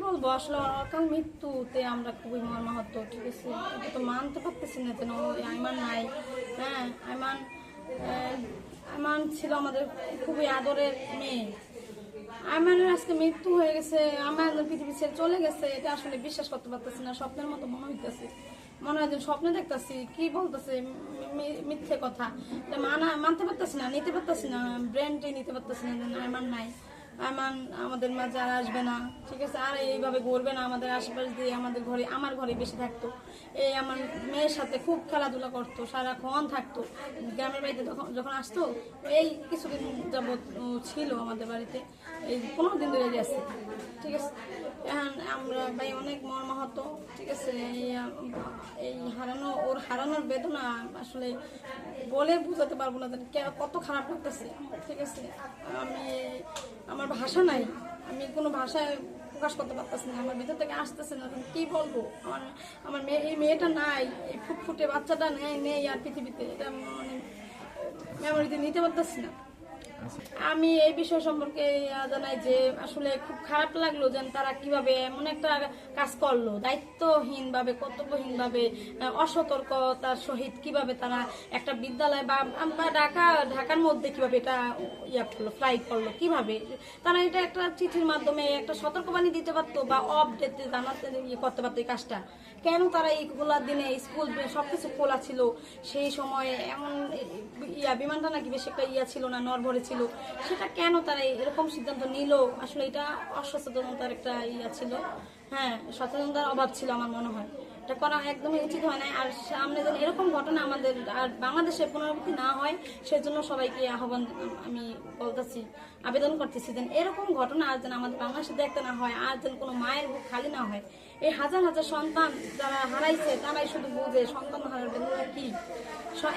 বলবো আসলে অকাল মৃত্যুতে আমরা খুবই মর্মাহত। ঠিক আছে, এটা তো মানতে পারতেছি না যেন আইমান নাই। হ্যাঁ, আইমান ছিল আমাদের খুবই আদরের মেয়ে। আইমানের আজকে মৃত্যু হয়ে গেছে, আমার পৃথিবী ছেড়ে চলে গেছে, এটা আসলে বিশ্বাস করতে পারতেছি না। স্বপ্নের মতো মনে হইতেছে, মনে হয় যেন স্বপ্নে দেখতেছি। কি বলতেছে মিথ্যে কথা, এটা মানতে পারতেছি না, নিতে পারতেছি না, ব্রেনটাই নিতে পারতেছি না। আইমান নাই, আইমান আমাদের মাঝে আর আসবে না। ঠিক আছে, আর এইভাবে ঘুরবে না আমাদের আশেপাশ দিয়ে। আমাদের ঘরে, আমার ঘরে বেশি থাকতো। এই আমার মেয়ের সাথে খুব খেলাধুলা করতো, সারাক্ষণ থাকতো। গ্রামের বাড়িতে যখন আসতো, এই কিছুদিন যাবৎ ছিল আমাদের বাড়িতে, এই 15 দিন ধরে গেছে। ঠিক আছে, এখন আমরা ভাই অনেক মর্মাহত। ঠিক আছে, এই হারানোর বেদনা আসলে বলে বুঝাতে পারবো না কত খারাপ লাগতেছে। ঠিক আছে, আমার ভাষা নাই, আমি কোনো ভাষায় প্রকাশ করতে পারতেছি না, আমার ভিতর থেকে আসতেছে না। কি বলবো, আমার এই মেয়েটা নাই, এই ফুটফুটে বাচ্চাটা নেই আর পৃথিবীতে, এটা মানে মেমোরিতে নিতে পারতেছি না। আমি এই বিষয় সম্পর্কে জানাই যে আসলে খুব খারাপ লাগলো যে তারা কিভাবে এমন একটা কাজ করলো, দায়িত্বহীন ভাবে, কর্তব্যহীন ভাবে, অসতর্কতার সহিত কিভাবে তারা একটা বিদ্যালয় বা ঢাকার মধ্যে কিভাবে এটা করলো, ফ্লাই করলো, কিভাবে তারা এটা একটা চিঠির মাধ্যমে একটা সতর্কবাণী দিতে পারতো বা আপডেট জানাতে করতে পারতো এই কাজটা। কেন তারা এইগুলার দিনে স্কুল সবকিছু খোলা ছিল, সেই সময় এমন বিমানটা নাকি বেশি একটা ছিল না, নড়বড়ে ছিল, সেটা কেন তারা এরকম সিদ্ধান্ত নিল? আসলে এটা অসচেতনতার একটা ছিল। হ্যাঁ, সচেতনতার অভাব ছিল আমার মনে হয়, এটা করা একদমই উচিত হয় না। আর সামনে যেন এরকম ঘটনা আমাদের আর বাংলাদেশে পুনরাবৃত্তি না হয়, সেজন্য সবাইকে আহ্বান আমি বলতেছি, আবেদন করতেছি যেন এরকম ঘটনা আর যেন আমাদের বাংলাদেশে দেখতে না হয়, আর যেন কোনো মায়ের বুক খালি না হয়। এই হাজার হাজার সন্তান যারা হারাইছে তারাই শুধু বুঝে সন্তান হারার বেদনা কি।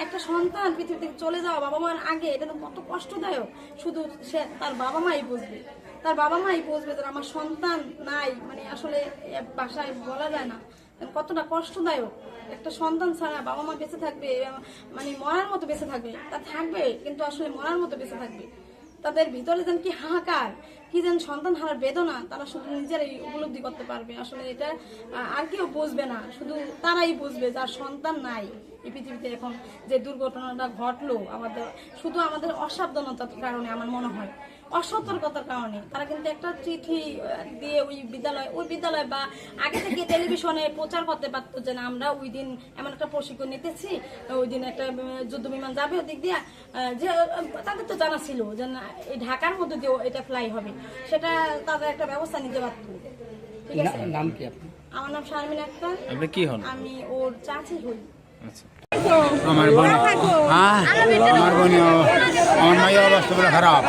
একটা সন্তান পৃথিবী থেকে চলে যাওয়া বাবা মার আগে, এটা তো কত কষ্টদায়ক। শুধু সে তার বাবা মাই বুঝবে, তার বাবা মাই বুঝবে যে আমার সন্তান নাই, মানে আসলে ভাষায় বলা যায় না কতটা কষ্টদায়ক। একটা সন্তান ছাড়া বাবা মা বেঁচে থাকবে, মানে মরার মতো বেঁচে থাকবে, তা থাকবে কিন্তু আসলে মরার মতো বেঁচে থাকবে। তাদের ভিতরে যেন কি হাহাকার, কি যেন সন্তান হারার বেদনা, তারা শুধু নিজেরাই উপলব্ধি করতে পারবে। আসলে এটা আর কেউ বুঝবে না, শুধু তারাই বুঝবে যার সন্তান নাই। এই পৃথিবীতে এখন যে দুর্ঘটনাটা ঘটলো শুধু আমাদের অসাবধানতার কারণে, আমার মনে হয় অসতর্কতার কারণে। তারা কিন্তু একটা চিঠি দিয়ে ওই বিদ্যালয় বা আগে থেকে টেলিভিশনে প্রচার করতে পারতো যে না, আমরা ওই দিন এমন একটা প্রশিক্ষণ নিতেছি, ওই দিন একটা যুদ্ধ বিমান যাবে ওদিক দিয়ে, যে তাদের তো জানা ছিল যে না এই ঢাকার মধ্যে দিয়েও এটা ফ্লাই হবে, সেটা তাদের একটা ব্যবস্থা নিতে পারতো। ঠিক আছে, নাম কি আপনি? আমার নাম শারমিন আক্তার। আপনি কি হন? আমি ওর চাচি হই। আচ্ছা, আমার বোন, হ্যাঁ আমার বোন, আমার মায়ের অবস্থা বলে খারাপ।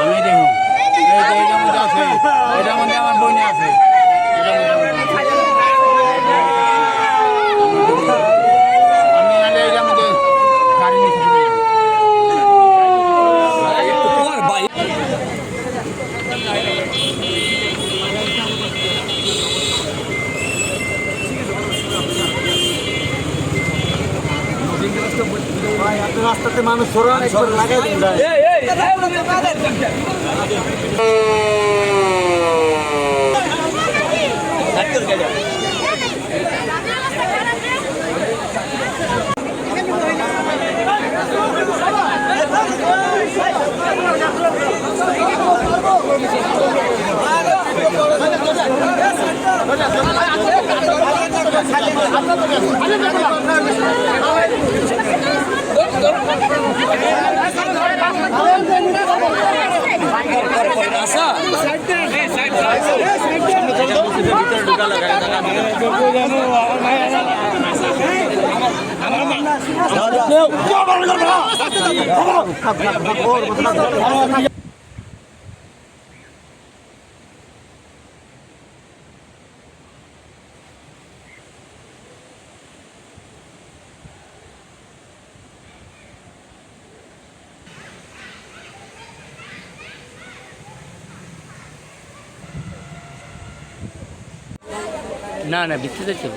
আমি দেখুন এটার মধ্যে আছে, এটার মধ্যে আমার বোন আছে। আমি আলে এটার মধ্যে গাড়ি নিতে রাস্তাতে মানুষ সরান একবার লাগাই দিন যায়। না না, বিক্রি যাচ্ছে।